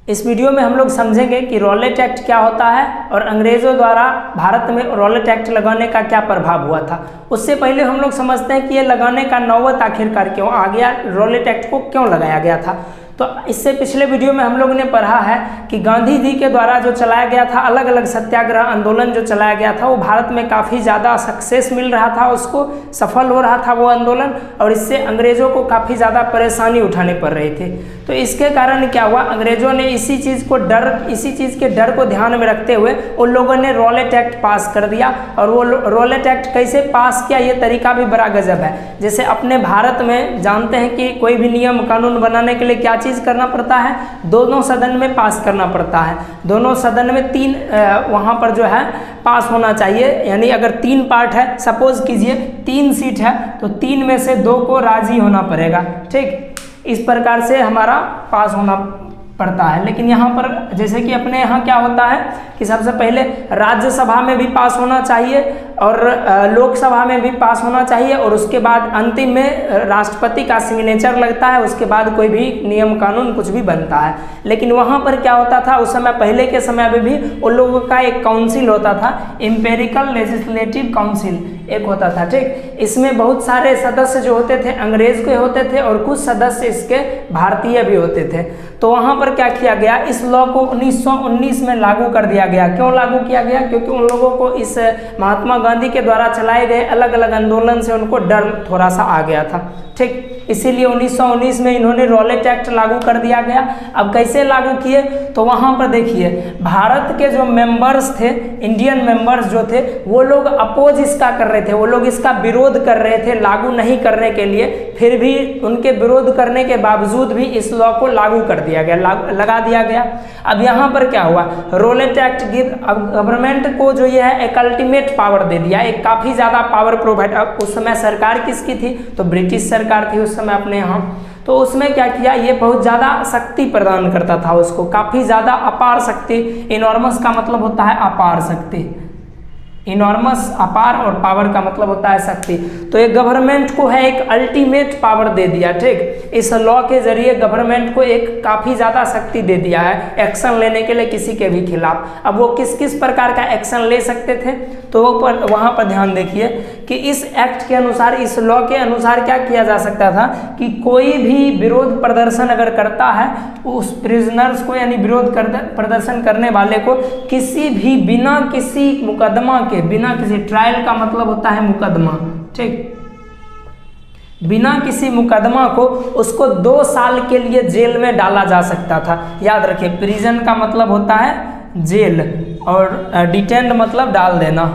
इस वीडियो में हम लोग समझेंगे कि रॉलेट एक्ट क्या होता है और अंग्रेज़ों द्वारा भारत में रॉलेट एक्ट लगाने का क्या प्रभाव हुआ था। उससे पहले हम लोग समझते हैं कि ये लगाने का नौबत आखिरकार क्यों आ गया, रॉलेट एक्ट को क्यों लगाया गया था। तो इससे पिछले वीडियो में हम लोग ने पढ़ा है कि गांधी जी के द्वारा जो चलाया गया था अलग अलग सत्याग्रह आंदोलन जो चलाया गया था वो भारत में काफ़ी ज़्यादा सक्सेस मिल रहा था, उसको सफल हो रहा था वो आंदोलन, और इससे अंग्रेज़ों को काफ़ी ज़्यादा परेशानी उठाने पड़ रही थी। तो इसके कारण क्या हुआ, अंग्रेज़ों ने इसी चीज़ के डर को ध्यान में रखते हुए उन लोगों ने रॉलेट एक्ट पास कर दिया। और वो रॉलेट एक्ट कैसे पास किया ये तरीका भी बड़ा गजब है। जैसे अपने भारत में जानते हैं कि कोई भी नियम कानून बनाने के लिए क्या चीज़ करना पड़ता है, दोनों सदन में पास करना पड़ता है। दोनों सदन में तीन वहाँ पर जो है पास होना चाहिए, यानी अगर 3 पार्ट है, सपोज कीजिए 3 सीट है तो 3 में से 2 को राजी होना पड़ेगा। ठीक, इस प्रकार से हमारा पास होना पड़ता है। लेकिन यहाँ पर जैसे कि अपने यहाँ क्या होता है कि सबसे पहले राज्यसभा में भी पास होना चाहिए और लोकसभा में भी पास होना चाहिए, और उसके बाद अंतिम में राष्ट्रपति का सिग्नेचर लगता है, उसके बाद कोई भी नियम कानून कुछ भी बनता है। लेकिन वहाँ पर क्या होता था उस समय, पहले के समय में भी उन लोगों का एक काउंसिल होता था, एम्पेरिकल लेजिस्लेटिव काउंसिल एक होता था। ठीक, इसमें बहुत सारे सदस्य जो होते थे अंग्रेज के होते थे और कुछ सदस्य इसके भारतीय भी होते थे। तो वहाँ पर क्या किया गया, इस लॉ को 1919 में लागू कर दिया गया। क्यों लागू किया गया? क्योंकि उन लोगों को इस महात्मा गांधी के द्वारा चलाए गए अलग अलग आंदोलन से उनको डर थोड़ा सा आ गया था। ठीक, इसीलिए 1919 में इन्होंने रॉलेट एक्ट लागू कर दिया गया। अब कैसे लागू किए, तो वहाँ पर देखिए भारत के जो मेंबर्स थे, इंडियन मेंबर्स जो थे, वो लोग अपोज इसका कर रहे थे, वो लोग इसका विरोध कर रहे थे लागू नहीं करने के लिए। फिर भी उनके विरोध करने के बावजूद भी इस लॉ को लागू कर दिया गया, लगा दिया गया। अब यहाँ पर क्या हुआ, रॉलेट एक्ट गवर्नमेंट को जो ये है एक अल्टीमेट पावर दे दिया, एक काफ़ी ज़्यादा पावर प्रोवाइड। अब उस समय सरकार किसकी थी, तो ब्रिटिश सरकार थी उस समय अपने यहाँ। तो उसमें क्या किया, ये बहुत ज़्यादा शक्ति प्रदान करता था उसको, काफ़ी ज़्यादा अपार शक्ति। इनॉर्मस का मतलब होता है अपार शक्ति, इनॉर्मस अपार, और पावर का मतलब होता है शक्ति। तो ये गवर्नमेंट को है एक अल्टीमेट पावर दे दिया। ठीक, इस लॉ के जरिए गवर्नमेंट को एक काफ़ी ज़्यादा शक्ति दे दिया है एक्शन लेने के लिए किसी के भी खिलाफ। अब वो किस किस प्रकार का एक्शन ले सकते थे, तो वो वहाँ पर ध्यान देखिए कि इस एक्ट के अनुसार, इस लॉ के अनुसार क्या किया जा सकता था कि कोई भी विरोध प्रदर्शन अगर करता है, उस प्रिजनर्स को यानी विरोध प्रदर्शन करने वाले को किसी भी बिना किसी मुकदमा के, बिना किसी ट्रायल का मतलब होता है मुकदमा, ठीक, बिना किसी मुकदमा को उसको 2 साल के लिए जेल में डाला जा सकता था। याद रखिए, प्रिजन का मतलब होता है जेल और डिटेंड मतलब डाल देना,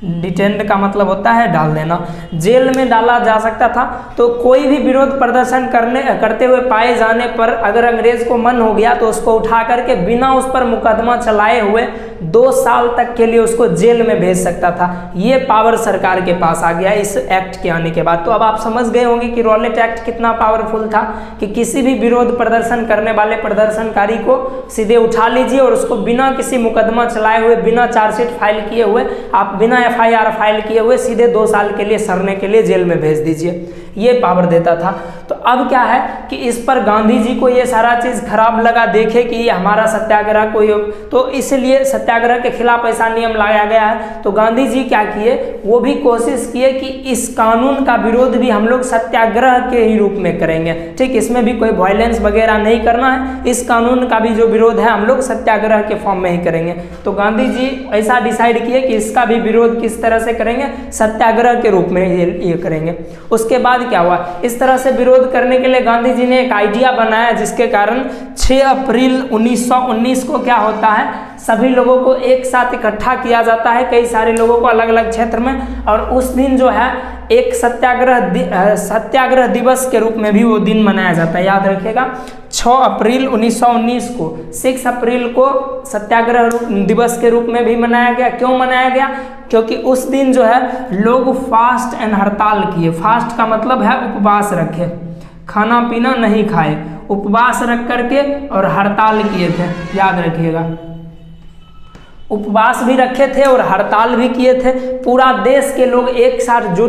डिटेंड का मतलब होता है डाल देना, जेल में डाला जा सकता था। तो कोई भी विरोध प्रदर्शन करते हुए पाए जाने पर अगर अंग्रेज को मन हो गया तो उसको उठा करके बिना उस पर मुकदमा चलाए हुए 2 साल तक के लिए उसको जेल में भेज सकता था। ये पावर सरकार के पास आ गया इस एक्ट के आने के बाद। तो अब आप समझ गए होंगे कि रॉलेट एक्ट कितना पावरफुल था कि किसी भी विरोध प्रदर्शन करने वाले प्रदर्शनकारी को सीधे उठा लीजिए और उसको बिना किसी मुकदमा चलाए हुए, बिना चार्जशीट फाइल किए हुए, आप बिना FIR फाइल किए हुए सीधे 2 साल के लिए सड़ने के लिए जेल में भेज दीजिए। ये पावर देता था। तो अब क्या है कि इस पर गांधी जी को ये सारा चीज़ खराब लगा, देखे कि ये हमारा सत्याग्रह कोई, तो इसलिए सत्याग्रह के खिलाफ ऐसा नियम लाया गया है। तो गांधी जी क्या किए, वो भी कोशिश किए कि इस कानून का विरोध भी हम लोग सत्याग्रह के ही रूप में करेंगे। ठीक, इसमें भी कोई वायलेंस वगैरह नहीं करना है, इस कानून का भी जो विरोध है हम लोग सत्याग्रह के फॉर्म में ही करेंगे। तो गांधी जी ऐसा डिसाइड किए कि इसका भी विरोध किस तरह से करेंगे, सत्याग्रह के रूप में ये करेंगे। उसके बाद क्या हुआ, इस तरह से विरोध करने के लिए गांधी जी ने एक आइडिया बनाया, जिसके कारण 6 अप्रैल 1919 को क्या होता है, सभी लोगों को एक साथ इकट्ठा किया जाता है, कई सारे लोगों को अलग अलग क्षेत्र में, और उस दिन जो है एक सत्याग्रह दिवस के रूप में भी वो दिन मनाया जाता है। याद रखिएगा, 6 अप्रैल 1919 को, 6 अप्रैल को सत्याग्रह दिवस के रूप में भी मनाया गया। क्यों मनाया गया? क्योंकि उस दिन जो है लोग फास्ट एंड हड़ताल किए। फास्ट का मतलब है उपवास रखे, खाना पीना नहीं खाए, उपवास रख करके और हड़ताल किए थे। याद रखिएगा, उपवास भी रखे थे और हड़ताल भी किए थे। पूरा देश के लोग एक साथ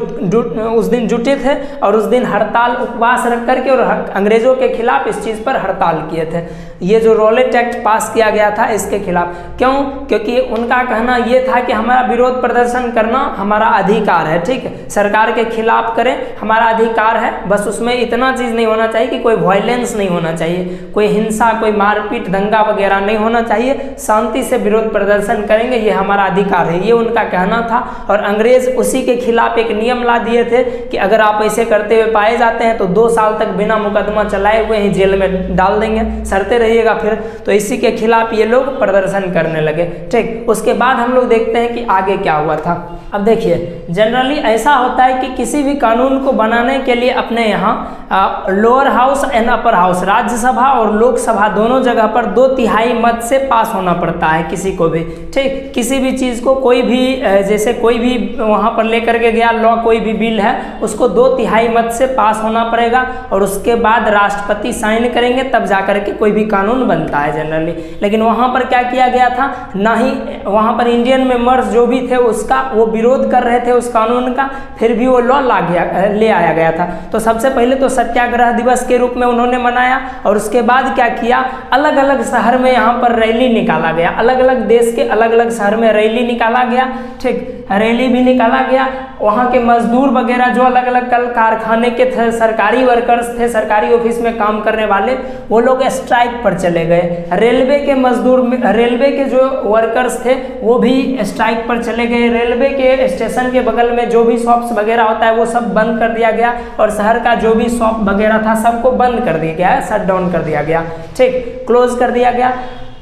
उस दिन जुटे थे और उस दिन हड़ताल उपवास रख करके और अंग्रेज़ों के खिलाफ इस चीज़ पर हड़ताल किए थे। ये जो रॉलेट एक्ट पास किया गया था इसके खिलाफ, क्यों? क्योंकि उनका कहना ये था कि हमारा विरोध प्रदर्शन करना हमारा अधिकार है, ठीक है, सरकार के खिलाफ करें, हमारा अधिकार है, बस उसमें इतना चीज़ नहीं होना चाहिए कि कोई वायलेंस नहीं होना चाहिए, कोई हिंसा, कोई मारपीट, दंगा वगैरह नहीं होना चाहिए, शांति से विरोध प्रदर्शन करेंगे, ये हमारा अधिकार है, ये उनका कहना था। और अंग्रेज उसी के खिलाफ एक नियम ला दिए थे कि अगर आप ऐसे करते हुए पाए जाते हैं तो 2 साल तक बिना मुकदमा चलाए हुए ही जेल में डाल देंगे, सड़ते रहिएगा फिर। तो इसी के खिलाफ ये लोग प्रदर्शन करने लगे, ठीक। उसके बाद हम लोग देखते हैं कि आगे क्या हुआ था। अब देखिए, जनरली ऐसा होता है कि किसी भी कानून को बनाने के लिए अपने यहाँ lower house and upper house, Rajya Sabha और लोकसभा दोनों जगह पर 2/3 मत से पास होना पड़ता है किसी को भी, ठीक। किसी भी चीज़ को कोई भी जैसे कोई भी वहाँ पर लेकर के गया लॉ, कोई भी बिल है उसको 2/3 मत से पास होना पड़ेगा और उसके बाद राष्ट्रपति साइन करेंगे, तब जाकर के कोई भी कानून बनता है जनरली। लेकिन वहाँ पर क्या किया गया था, ना ही वहाँ पर इंडियन मेंबर्स जो भी थे उसका वो विरोध कर रहे थे उस कानून का, फिर भी वो लॉ ले आया गया था। तो सबसे पहले तो सत्याग्रह दिवस के रूप में उन्होंने मनाया और उसके बाद क्या किया, अलग अलग शहर में यहाँ पर रैली निकाला गया, अलग अलग देश के अलग अलग शहर में रैली निकाला गया, ठीक, रैली भी निकाला गया। वहाँ के मजदूर वगैरह जो अलग अलग कल कारखाने के थे, सरकारी वर्कर्स थे, सरकारी ऑफिस में काम करने वाले, वो लोग स्ट्राइक पर चले गए। रेलवे के मजदूर, रेलवे के जो वर्कर्स थे वो भी स्ट्राइक पर चले गए। रेलवे के स्टेशन के बगल में जो भी शॉप्स वगैरह होता है वो सब बंद कर दिया गया और शहर का जो भी शॉप वगैरह था सबको बंद कर दिया गया, शट डाउन कर दिया गया, ठीक, क्लोज कर दिया गया।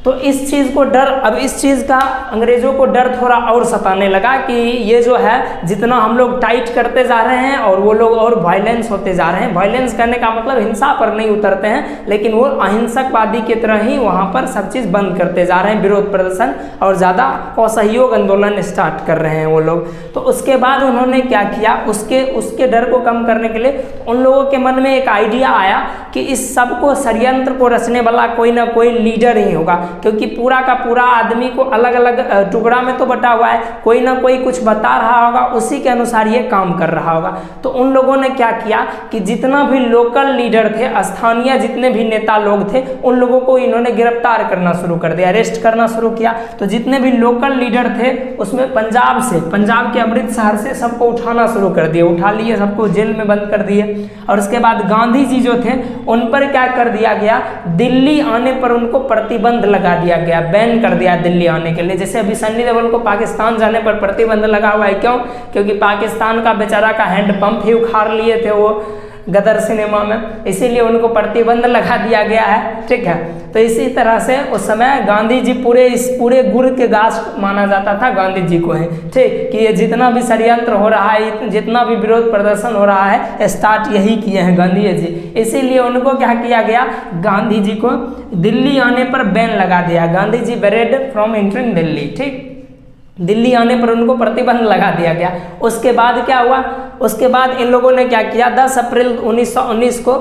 तो इस चीज़ को डर, अब इस चीज़ का अंग्रेज़ों को डर थोड़ा और सताने लगा कि ये जो है जितना हम लोग टाइट करते जा रहे हैं और वो लोग और वायलेंस होते जा रहे हैं। वायलेंस करने का मतलब हिंसा पर नहीं उतरते हैं, लेकिन वो अहिंसकवादी की तरह ही वहाँ पर सब चीज़ बंद करते जा रहे हैं, विरोध प्रदर्शन और ज़्यादा असहयोग आंदोलन स्टार्ट कर रहे हैं वो लोग। तो उसके बाद उन्होंने क्या किया, उसके डर को कम करने के लिए उन लोगों के मन में एक आइडिया आया कि इस सब को षड्यंत्र को रचने वाला कोई ना कोई लीडर ही होगा, क्योंकि पूरा का पूरा आदमी को अलग अलग टुकड़ा में तो बटा हुआ है, कोई ना कोई कुछ बता रहा होगा, उसी के अनुसार ये काम कर रहा होगा। तो उन लोगों ने क्या किया कि जितना भी लोकल लीडर थे, स्थानीय जितने भी नेता लोग थे, उन लोगों को इन्होंने गिरफ्तार करना शुरू कर दिया, अरेस्ट करना शुरू किया। तो जितने भी लोकल लीडर थे उसमें पंजाब के अमृतसर से सबको उठाना शुरू कर दिए, उठा लिए, सबको जेल में बंद कर दिए। और उसके बाद गांधी जी जो थे उन पर क्या कर दिया गया, दिल्ली आने पर उनको प्रतिबंध लगा दिया गया, बैन कर दिया दिल्ली आने के लिए। जैसे अभी सन्नी देओल को पाकिस्तान जाने पर प्रतिबंध लगा हुआ है, क्यों? क्योंकि पाकिस्तान का बेचारा का हैंडपंप ही उखाड़ लिए थे वो गदर सिनेमा में, इसीलिए उनको प्रतिबंध लगा दिया गया है, ठीक है। तो इसी तरह से उस समय गांधी जी पूरे गुड़ के गाछ माना जाता था गांधी जी को है, ठीक, कि ये जितना भी षड्यंत्र हो रहा है, जितना भी विरोध प्रदर्शन हो रहा है, स्टार्ट यही किए हैं गांधी जी। इसीलिए उनको क्या किया गया, गांधी जी को दिल्ली आने पर बैन लगा दिया, गांधी जी बैरेड फ्रॉम एंटरिंग दिल्ली, ठीक, दिल्ली आने पर उनको प्रतिबंध लगा दिया गया। उसके बाद क्या हुआ, उसके बाद इन लोगों ने क्या किया, 10 अप्रैल 1919 को,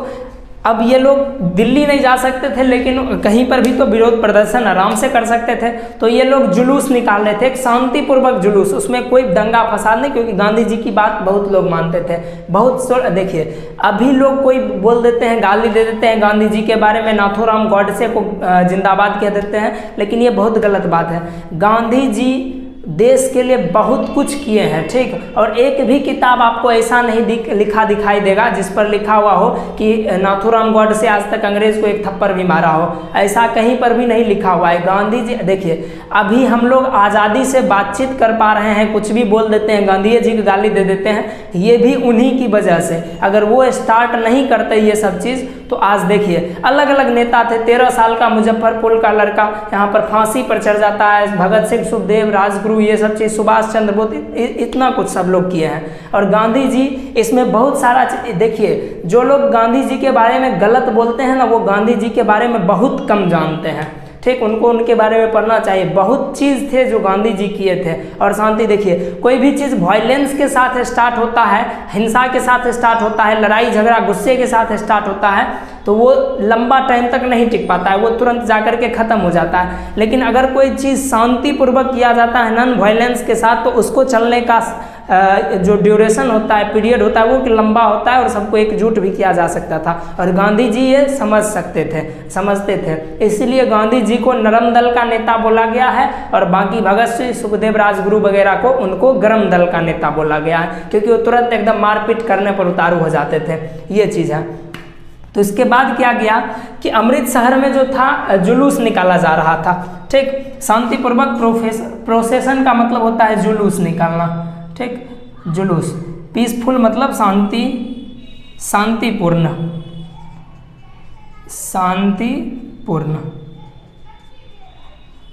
अब ये लोग दिल्ली नहीं जा सकते थे लेकिन कहीं पर भी तो विरोध प्रदर्शन आराम से कर सकते थे। तो ये लोग जुलूस निकाल रहे थे, एक शांतिपूर्वक जुलूस, उसमें कोई दंगा फसाद नहीं, क्योंकि गांधी जी की बात बहुत लोग मानते थे। देखिए अभी लोग कोई बोल देते हैं, गाली दे देते हैं गांधी जी के बारे में, नाथूराम गॉडसे को जिंदाबाद कह देते हैं, लेकिन ये बहुत गलत बात है। गांधी जी देश के लिए बहुत कुछ किए हैं, ठीक, और एक भी किताब आपको ऐसा नहीं लिखा दिखाई देगा जिस पर लिखा हुआ हो कि नाथूराम गॉडसे आज तक अंग्रेज को एक थप्पड़ भी मारा हो, ऐसा कहीं पर भी नहीं लिखा हुआ है। गांधी जी, देखिए अभी हम लोग आज़ादी से बातचीत कर पा रहे हैं, कुछ भी बोल देते हैं, गांधी जी की गाली दे देते हैं, ये भी उन्हीं की वजह से। अगर वो स्टार्ट नहीं करते ये सब चीज़ तो आज देखिए अलग अलग नेता थे, 13 साल का मुजफ्फरपुर का लड़का यहाँ पर फांसी पर चढ़ जाता है, भगत सिंह, सुखदेव, राजगुरु, ये सब चीज़, सुभाष चंद्र बोस, इतना कुछ सब लोग किए हैं। और गांधी जी इसमें बहुत सारा, देखिए जो लोग गांधी जी के बारे में गलत बोलते हैं ना, वो गांधी जी के बारे में बहुत कम जानते हैं, ठीक। ठीक, उनको उनके बारे में पढ़ना चाहिए। बहुत चीज़ थे जो गांधी जी किए थे। और शांति देखिए, कोई भी चीज़ वायलेंस के साथ स्टार्ट होता है, हिंसा के साथ स्टार्ट होता है, लड़ाई झगड़ा गुस्से के साथ स्टार्ट होता है, तो वो लंबा टाइम तक नहीं टिक पाता है, वो तुरंत जाकर के ख़त्म हो जाता है। लेकिन अगर कोई चीज़ शांतिपूर्वक किया जाता है नॉन वायलेंस के साथ, तो उसको चलने का जो ड्यूरेशन होता है, पीरियड होता है, वो लंबा होता है और सबको एकजुट भी किया जा सकता था। और गांधी जी ये समझते थे। इसलिए गांधी जी को नरम दल का नेता बोला गया है और बाकी भगत सिंह, सुखदेव, राजगुरु वगैरह को उनको गरम दल का नेता बोला गया है, क्योंकि वो तुरंत एकदम मारपीट करने पर उतारू हो जाते थे। ये चीज़ है। तो इसके बाद क्या किया कि अमृत शहर में जो था जुलूस निकाला जा रहा था, ठीक, शांतिपूर्वक प्रोसेशन का मतलब होता है जुलूस निकालना, ठीक, जुलूस, पीसफुल मतलब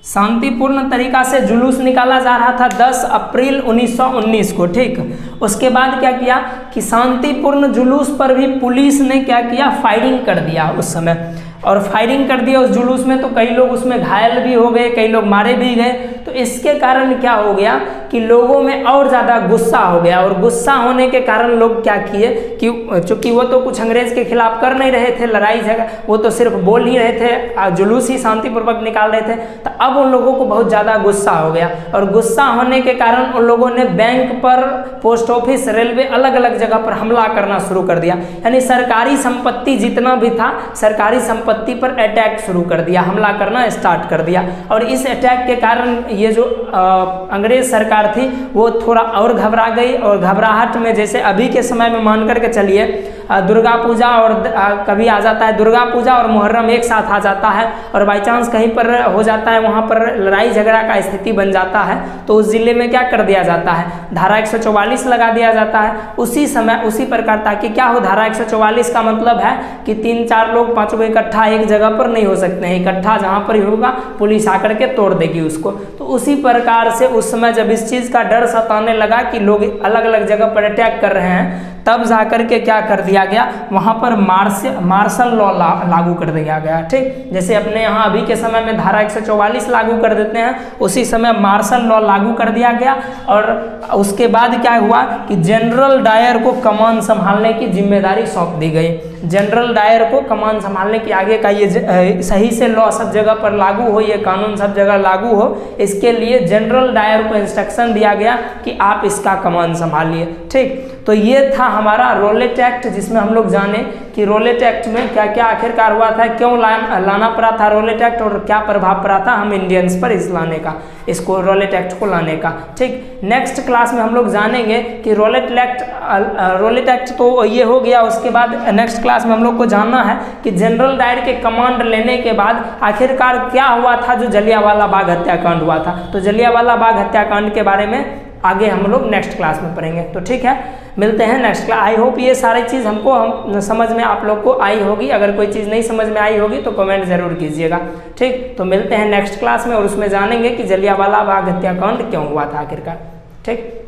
शांतिपूर्ण तरीका से जुलूस निकाला जा रहा था 10 अप्रैल 1919 को, ठीक। उसके बाद क्या किया कि शांतिपूर्ण जुलूस पर भी पुलिस ने क्या किया, फायरिंग कर दिया उस समय। और फायरिंग कर दिया उस जुलूस में, तो कई लोग उसमें घायल भी हो गए, कई लोग मारे भी गए। तो इसके कारण क्या हो गया कि लोगों में और ज़्यादा गुस्सा हो गया। और गुस्सा होने के कारण लोग क्या किए कि चूँकि वो तो कुछ अंग्रेज़ के खिलाफ कर नहीं रहे थे लड़ाई झगड़ा, वो तो सिर्फ बोल ही रहे थे, जुलूस ही शांतिपूर्वक निकाल रहे थे। तो अब उन लोगों को बहुत ज़्यादा गुस्सा हो गया और गुस्सा होने के कारण उन लोगों ने बैंक पर, पोस्ट ऑफिस, रेलवे, अलग अलग जगह पर हमला करना शुरू कर दिया। यानी सरकारी संपत्ति जितना भी था, सरकारी संपत्ति पर अटैक शुरू कर दिया, हमला करना स्टार्ट कर दिया। और इस अटैक के कारण ये जो अंग्रेज सरकार थी वो थोड़ा और घबरा गई। और घबराहट में, जैसे अभी के समय में मान करके चलिए दुर्गा पूजा और कभी आ जाता है, दुर्गा पूजा और मुहर्रम एक साथ आ जाता है और बाई चांस कहीं पर हो जाता है, वहाँ पर लड़ाई झगड़ा का स्थिति बन जाता है, तो उस जिले में क्या कर दिया जाता है, धारा 144 लगा दिया जाता है उसी समय, उसी प्रकार। ताकि क्या हो, धारा 144 का मतलब है कि 3-4 लोग, 5 लोग इकट्ठा एक जगह पर नहीं हो सकते हैं, इकट्ठा जहाँ पर ही होगा पुलिस आकर के तोड़ देगी उसको। तो उसी प्रकार से उस समय जब इस चीज़ का डर सताने लगा कि लोग अलग अलग जगह पर अटैक कर रहे हैं, तब जाकर के क्या कर दिया गया, वहाँ पर मार्शल लॉ लागू कर दिया गया, ठीक। जैसे अपने यहाँ अभी के समय में धारा 144 लागू कर देते हैं, उसी समय मार्शल लॉ लागू कर दिया गया। और उसके बाद क्या हुआ कि जनरल डायर को कमान संभालने की जिम्मेदारी सौंप दी गई। जनरल डायर को कमान संभालने की, आगे का ये सही से लॉ सब जगह पर लागू हो, ये कानून सब जगह लागू हो, इसके लिए जनरल डायर को इंस्ट्रक्शन दिया गया कि आप इसका कमान संभालिए, ठीक। तो ये था हमारा रोलेट एक्ट, जिसमें हम लोग जाने कि रोलेट एक्ट में क्या क्या आखिरकार हुआ था, क्यों लाना पड़ा था रोलेट एक्ट और क्या प्रभाव पड़ा था हम इंडियंस पर इस लाने का, इसको रोलेट एक्ट को लाने का, ठीक। नेक्स्ट क्लास में हम लोग जानेंगे कि रोलेट एक्ट तो ये हो गया। उसके बाद नेक्स्ट क्लास में हम लोग को जानना है कि जनरल डायर के कमांड लेने के बाद आखिरकार क्या हुआ था जो जलियांवाला बाग हत्याकांड हुआ था। तो जलियांवाला बाग हत्याकांड के बारे में आगे हम लोग नेक्स्ट क्लास में पढ़ेंगे। तो ठीक है, मिलते हैं नेक्स्ट क्लास। आई होप ये सारी चीज़ हम समझ में आप लोग को आई होगी। अगर कोई चीज़ नहीं समझ में आई होगी तो कमेंट ज़रूर कीजिएगा, ठीक। तो मिलते हैं नेक्स्ट क्लास में और उसमें जानेंगे कि जलियांवाला बाग हत्याकांड क्यों हुआ था आखिरकार, ठीक।